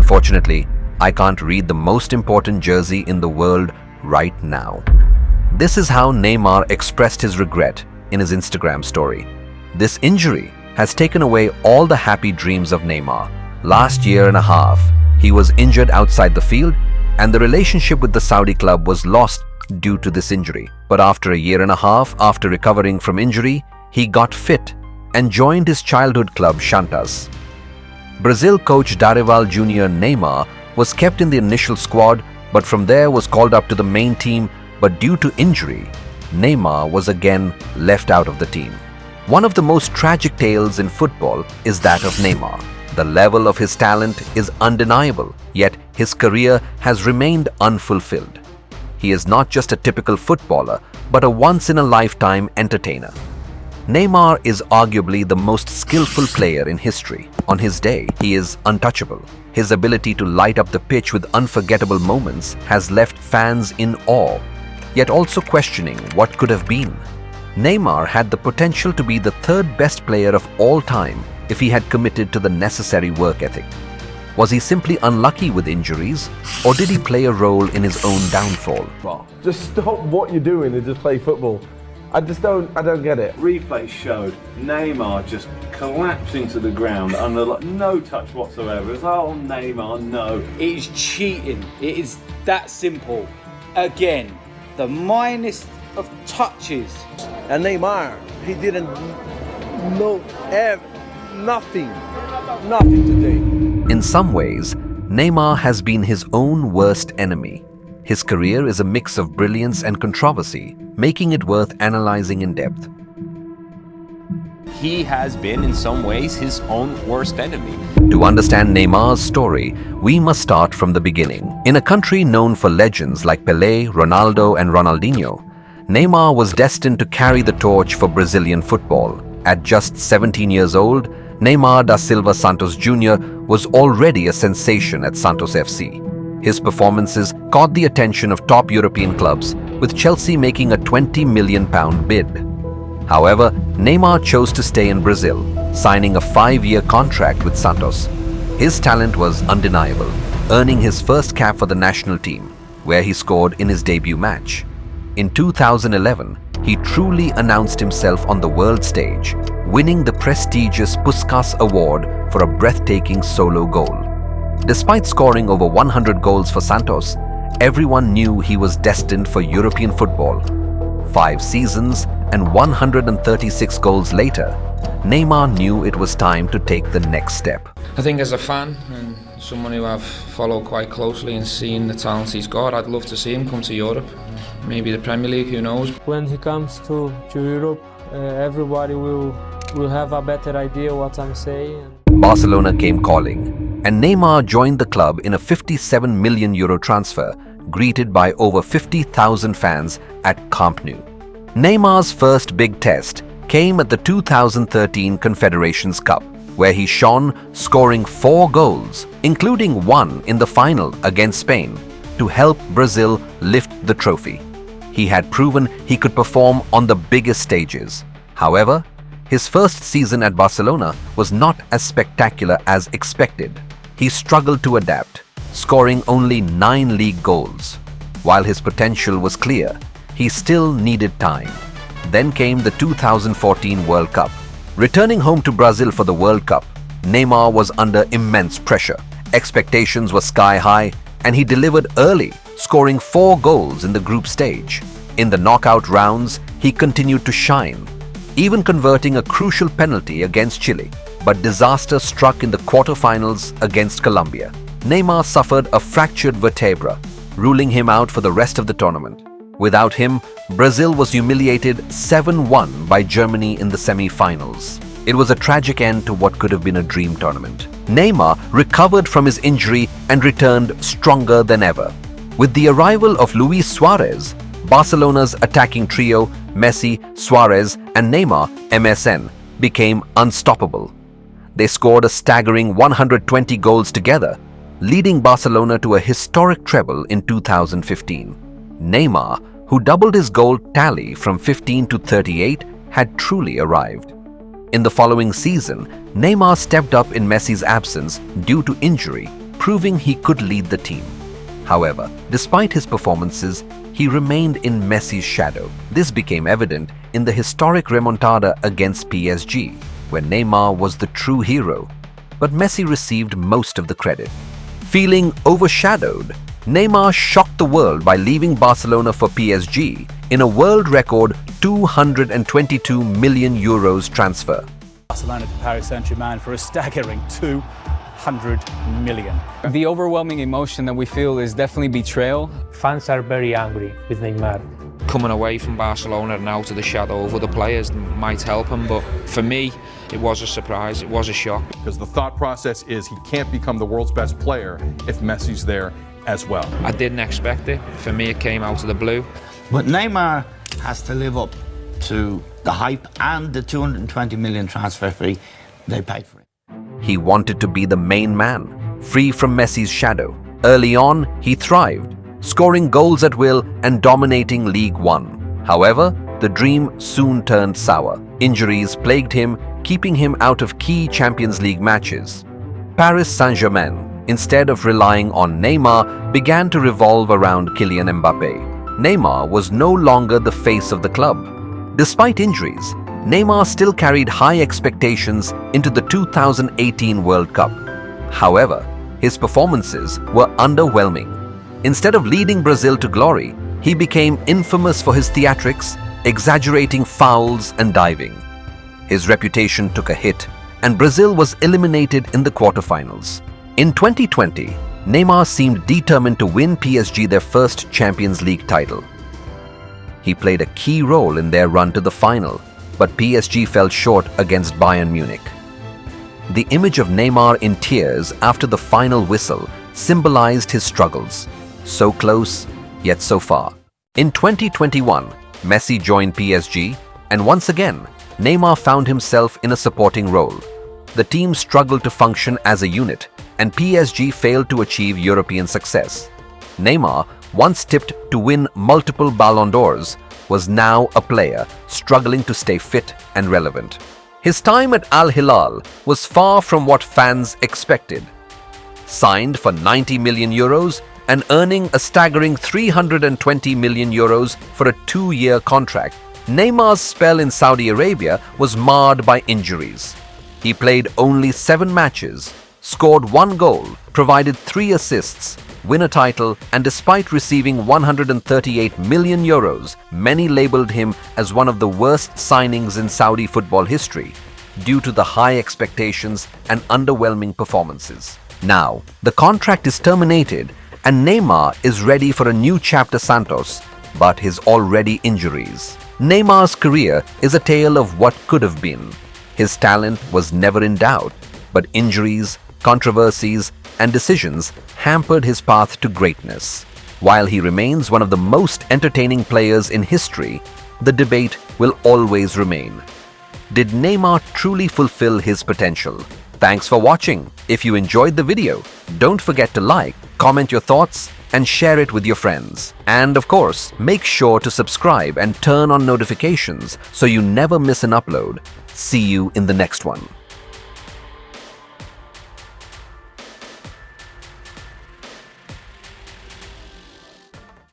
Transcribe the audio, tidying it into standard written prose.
Unfortunately, I can't read the most important jersey in the world right now. This is how Neymar expressed his regret in his Instagram story. This injury has taken away all the happy dreams of Neymar. Last year and a half, he was injured outside the field, and the relationship with the Saudi club was lost due to this injury. But after a year and a half after recovering from injury, he got fit and joined his childhood club Santos. Brazil coach Derailed Jr. Neymar was kept in the initial squad, but from there was called up to the main team, but due to injury, Neymar was again left out of the team. One of the most tragic tales in football is that of Neymar. The level of his talent is undeniable, yet his career has remained unfulfilled. He is not just a typical footballer, but a once-in-a-lifetime entertainer. Neymar is arguably the most skillful player in history. On his day, he is untouchable. His ability to light up the pitch with unforgettable moments has left fans in awe, yet also questioning what could have been. Neymar had the potential to be the third best player of all time if he had committed to the necessary work ethic. Was he simply unlucky with injuries, or did he play a role in his own downfall? Well, just stop what you're doing and just play football. I don't get it. Replay showed Neymar just collapsing to the ground under no touch whatsoever. It's like, oh, Neymar, no. It is cheating. It is that simple. Again, the minus of touches. And Neymar, he didn't know nothing today. In some ways, Neymar has been his own worst enemy. His career is a mix of brilliance and controversy, making it worth analyzing in depth. He has been, in some ways, his own worst enemy. To understand Neymar's story, we must start from the beginning. In a country known for legends like Pelé, Ronaldo, and Ronaldinho, Neymar was destined to carry the torch for Brazilian football. At just 17 years old, Neymar da Silva Santos Jr. was already a sensation at Santos FC. His performances caught the attention of top European clubs, with Chelsea making a £20 million bid. However, Neymar chose to stay in Brazil, signing a 5-year contract with Santos. His talent was undeniable, earning his first cap for the national team, where he scored in his debut match. In 2011, he truly announced himself on the world stage, winning the prestigious Puskás Award for a breathtaking solo goal. Despite scoring over 100 goals for Santos, everyone knew he was destined for European football. 5 seasons and 136 goals later, Neymar knew it was time to take the next step. I think as a fan and someone who I've followed quite closely and seen the talent he's got, I'd love to see him come to Europe. Maybe the Premier League, who knows? When he comes to Europe, everybody will have a better idea what I'm saying. Barcelona came calling, and Neymar joined the club in a €57 million transfer, greeted by over 50,000 fans at Camp Nou. Neymar's first big test came at the 2013 Confederations Cup, where he shone, scoring 4 goals, including one in the final against Spain, to help Brazil lift the trophy. He had proven he could perform on the biggest stages. However, his first season at Barcelona was not as spectacular as expected. He struggled to adapt, scoring only 9 league goals. While his potential was clear, he still needed time. Then came the 2014 World Cup. Returning home to Brazil for the World Cup, Neymar was under immense pressure. Expectations were sky high, and he delivered early, scoring 4 goals in the group stage. In the knockout rounds, he continued to shine, even converting a crucial penalty against Chile. But disaster struck in the quarterfinals against Colombia. Neymar suffered a fractured vertebra, ruling him out for the rest of the tournament. Without him, Brazil was humiliated 7-1 by Germany in the semi-finals. It was a tragic end to what could have been a dream tournament. Neymar recovered from his injury and returned stronger than ever. With the arrival of Luis Suarez, Barcelona's attacking trio, Messi, Suarez, and Neymar, MSN, became unstoppable. They scored a staggering 120 goals together, leading Barcelona to a historic treble in 2015. Neymar, who doubled his goal tally from 15 to 38, had truly arrived. In the following season, Neymar stepped up in Messi's absence due to injury, proving he could lead the team. However, despite his performances, he remained in Messi's shadow. This became evident in the historic remontada against PSG, where Neymar was the true hero, but Messi received most of the credit. Feeling overshadowed, Neymar shocked the world by leaving Barcelona for PSG in a world record €222 million transfer. Barcelona to Paris Saint-Germain for a staggering 200 million. The overwhelming emotion that we feel is definitely betrayal. Fans are very angry with Neymar. Coming away from Barcelona and out of the shadow of other players might help him, but for me, it was a surprise, it was a shock. Because the thought process is he can't become the world's best player if Messi's there as well. I didn't expect it. For me, it came out of the blue. But Neymar has to live up to the hype and the 220 million transfer fee they paid for it. He wanted to be the main man, free from Messi's shadow. Early on, he thrived, scoring goals at will and dominating League One. However, the dream soon turned sour. Injuries plagued him, keeping him out of key Champions League matches. Paris Saint-Germain, instead of relying on Neymar, began to revolve around Kylian Mbappe. Neymar was no longer the face of the club. Despite injuries, Neymar still carried high expectations into the 2018 World Cup. However, his performances were underwhelming. Instead of leading Brazil to glory, he became infamous for his theatrics, exaggerating fouls and diving. His reputation took a hit, and Brazil was eliminated in the quarterfinals. In 2020, Neymar seemed determined to win PSG their first Champions League title. He played a key role in their run to the final, but PSG fell short against Bayern Munich. The image of Neymar in tears after the final whistle symbolized his struggles. So close, yet so far. In 2021, Messi joined PSG, and once again, Neymar found himself in a supporting role. The team struggled to function as a unit, and PSG failed to achieve European success. Neymar, once tipped to win multiple Ballon d'Ors, was now a player struggling to stay fit and relevant. His time at Al Hilal was far from what fans expected. Signed for €90 million and earning a staggering €320 million for a 2-year contract, Neymar's spell in Saudi Arabia was marred by injuries. He played only 7 matches, scored 1 goal, provided 3 assists, win a title, and despite receiving €138 million, many labelled him as one of the worst signings in Saudi football history due to the high expectations and underwhelming performances. Now, the contract is terminated and Neymar is ready for a new chapter Santos, but his already injuries. Neymar's career is a tale of what could have been. His talent was never in doubt, but injuries, controversies, and decisions hampered his path to greatness. While he remains one of the most entertaining players in history, the debate will always remain. Did Neymar truly fulfill his potential? Thanks for watching. If you enjoyed the video, don't forget to like, comment your thoughts, and share it with your friends. And of course, make sure to subscribe and turn on notifications so you never miss an upload. See you in the next one.